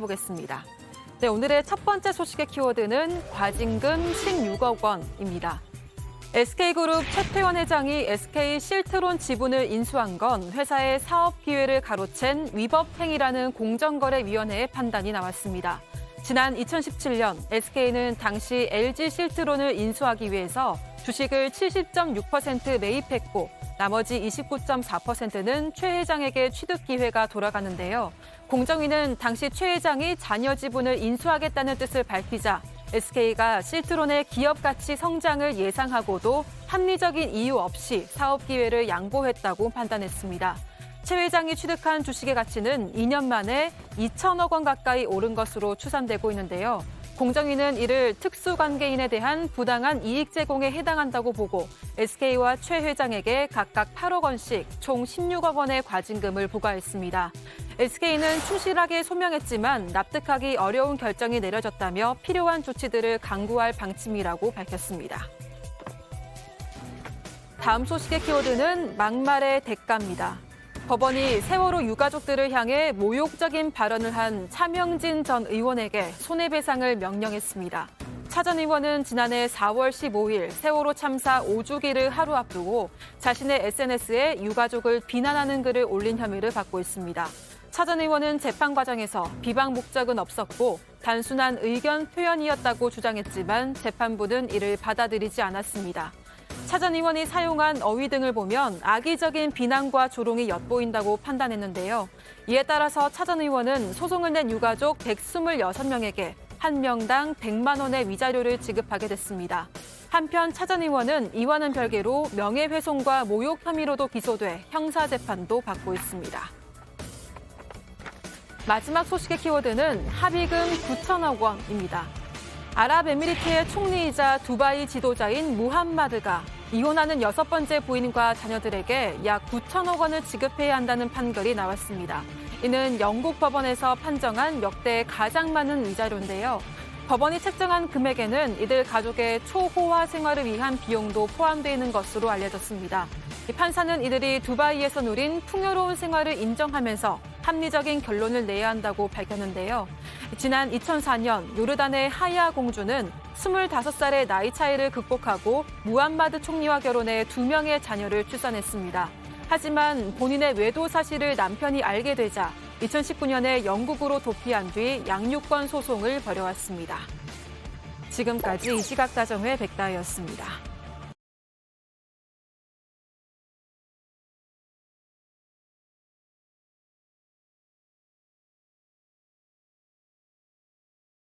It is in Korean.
살펴보겠습니다. 네, 오늘의 첫 번째 소식의 키워드는 과징금 16억 원입니다. SK그룹 최태원 회장이 SK 실트론 지분을 인수한 건 회사의 사업 기회를 가로챈 위법 행위라는 공정거래위원회의 판단이 나왔습니다. 지난 2017년 SK는 당시 LG 실트론을 인수하기 위해서 주식을 70.6% 매입했고 나머지 29.4%는 최 회장에게 취득 기회가 돌아가는데요. 공정위는 당시 최 회장이 자녀 지분을 인수하겠다는 뜻을 밝히자 SK가 실트론의 기업 가치 성장을 예상하고도 합리적인 이유 없이 사업 기회를 양보했다고 판단했습니다. 최 회장이 취득한 주식의 가치는 2년 만에 2천억 원 가까이 오른 것으로 추산되고 있는데요. 공정위는 이를 특수관계인에 대한 부당한 이익 제공에 해당한다고 보고 SK와 최 회장에게 각각 8억 원씩 총 16억 원의 과징금을 부과했습니다. SK는 충실하게 소명했지만 납득하기 어려운 결정이 내려졌다며 필요한 조치들을 강구할 방침이라고 밝혔습니다. 다음 소식의 키워드는 막말의 대가입니다. 법원이 세월호 유가족들을 향해 모욕적인 발언을 한 차명진 전 의원에게 손해배상을 명령했습니다. 차 전 의원은 지난해 4월 15일 세월호 참사 5주기를 하루 앞두고 자신의 SNS에 유가족을 비난하는 글을 올린 혐의를 받고 있습니다. 차 전 의원은 재판 과정에서 비방 목적은 없었고 단순한 의견 표현이었다고 주장했지만 재판부는 이를 받아들이지 않았습니다. 차 전 의원이 사용한 어휘 등을 보면 악의적인 비난과 조롱이 엿보인다고 판단했는데요. 이에 따라서 차 전 의원은 소송을 낸 유가족 126명에게 한 명당 100만 원의 위자료를 지급하게 됐습니다. 한편 차 전 의원은 이와는 별개로 명예훼손과 모욕 혐의로도 기소돼 형사재판도 받고 있습니다. 마지막 소식의 키워드는 합의금 9천억 원입니다. 아랍에미리트의 총리이자 두바이 지도자인 무함마드가 이혼하는 6번째 부인과 자녀들에게 약 9천억 원을 지급해야 한다는 판결이 나왔습니다. 이는 영국 법원에서 판정한 역대 가장 많은 위자료인데요. 법원이 책정한 금액에는 이들 가족의 초호화 생활을 위한 비용도 포함되어 있는 것으로 알려졌습니다. 판사는 이들이 두바이에서 누린 풍요로운 생활을 인정하면서 합리적인 결론을 내야 한다고 밝혔는데요. 지난 2004년 요르단의 하야 공주는 25살의 나이 차이를 극복하고 무함마드 총리와 결혼해 2명의 자녀를 출산했습니다. 하지만 본인의 외도 사실을 남편이 알게 되자 2019년에 영국으로 도피한 뒤 양육권 소송을 벌여왔습니다. 지금까지 이시각 다정회 백다혜였습니다.